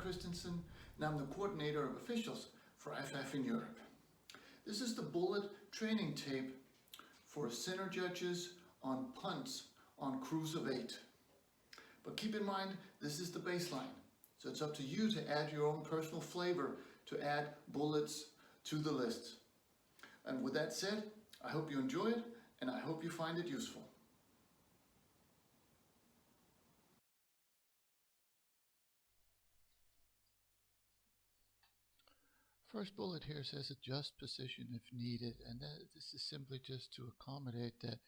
Christensen, and I'm the coordinator of officials for IFAF in Europe. This is the bullet training tape for center judges on punts on crews of 8. But keep in mind, this is the baseline, so it's up to you to add your own personal flavor to add bullets to the list. And with that said, I hope you enjoy it, and I hope you find it useful. First bullet here says adjust position if needed, and this is simply just to accommodate that,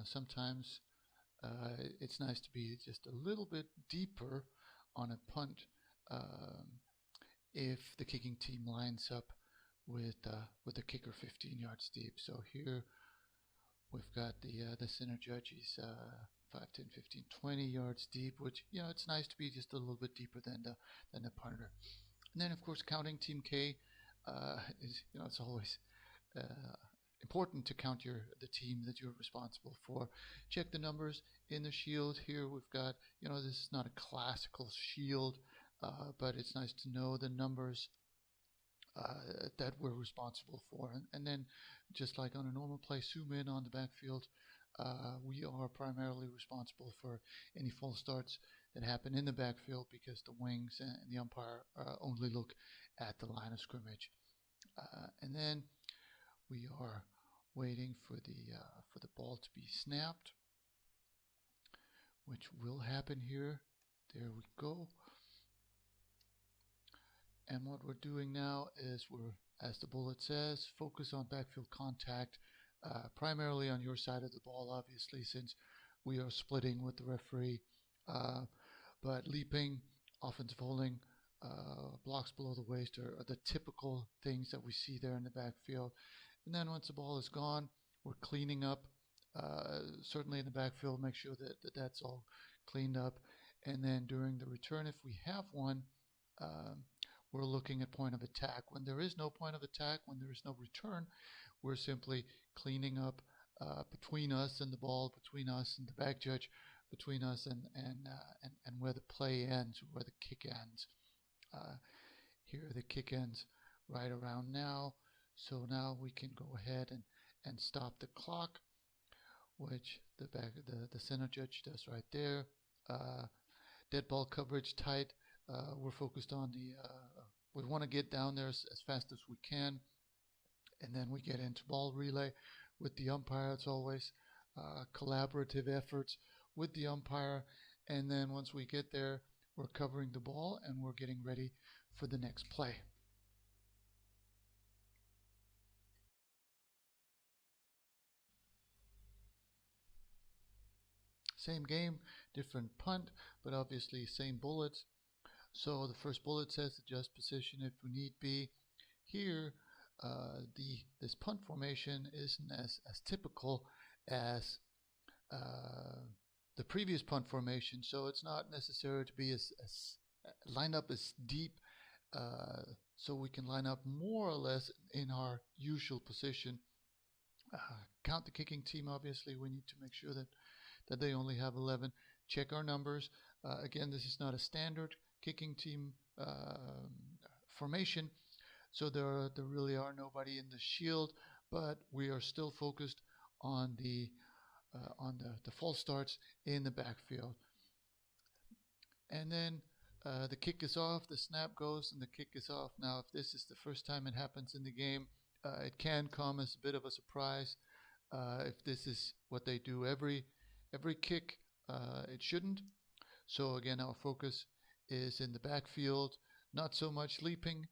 sometimes it's nice to be just a little bit deeper on a punt if the kicking team lines up with the kicker 15 yards deep. So here we've got the center judge. He's 5, 10, 15, 20 yards deep, which it's nice to be just a little bit deeper than the punter. And then of course counting team K is it's always important to count the team that you're responsible for. Check the numbers in the shield. Here we've got this is not a classical shield, but it's nice to know the numbers that we're responsible for. And then just like on a normal play, zoom in on the backfield. We are primarily responsible for any false starts that happen in the backfield because the wings and the umpire only look at the line of scrimmage. And then we are waiting for the ball to be snapped, which will happen here. There we go. And what we're doing now is as the bullet says, focus on backfield contact, primarily on your side of the ball, obviously, since we are splitting with the referee. But leaping, offensive holding, blocks below the waist are the typical things that we see there in the backfield. And then once the ball is gone, we're cleaning up, certainly in the backfield, make sure that that's all cleaned up. And then during the return, if we have one, we're looking at point of attack. When there is no point of attack, when there is no return, we're simply cleaning up between us and the ball, between us and the back judge, between us and where the play ends, where the kick ends. Here the kick ends right around now. So now we can go ahead and stop the clock, which the center judge does right there. Dead ball coverage tight. We're focused on we want to get down there as fast as we can. And then we get into ball relay with the umpire. It's always collaborative efforts with the umpire. And then once we get there, we're covering the ball and we're getting ready for the next play. Same game, different punt, but obviously same bullets. So the first bullet says adjust position if we need be. Here, this punt formation isn't as typical as the previous punt formation, so it's not necessary to be as line up as deep, so we can line up more or less in our usual position. Count the kicking team. Obviously, we need to make sure that they only have 11. Check our numbers. Again, this is not a standard kicking team formation, so there really are nobody in the shield, but we are still focused on the false starts in the backfield. And then the kick is off, the snap goes, and the kick is off. Now, if this is the first time it happens in the game, it can come as a bit of a surprise. If this is what they do every kick, it shouldn't. So again, our focus is in the backfield, not so much leaping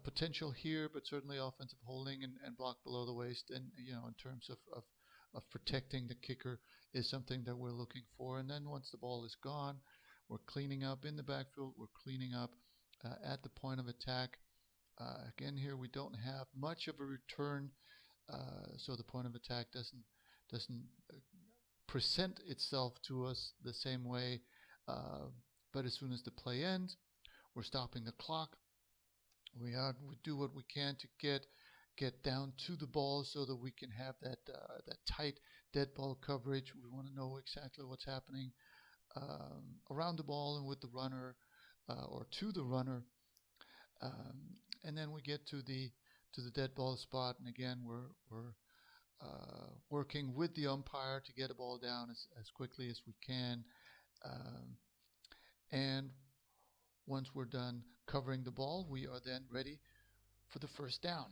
potential here, but certainly offensive holding and block below the waist. And in terms of protecting the kicker is something that we're looking for. And then once the ball is gone, we're cleaning up in the backfield. We're cleaning up at the point of attack. Again, here we don't have much of a return, so the point of attack doesn't present itself to us the same way. But as soon as the play ends, we're stopping the clock. We do what we can to get down to the ball so that we can have that tight dead ball coverage. We want to know exactly what's happening around the ball and with the runner, or to the runner, and then we get to the dead ball spot, and again we're working with the umpire to get a ball down as quickly as we can, and once we're done covering the ball, we are then ready for the first down.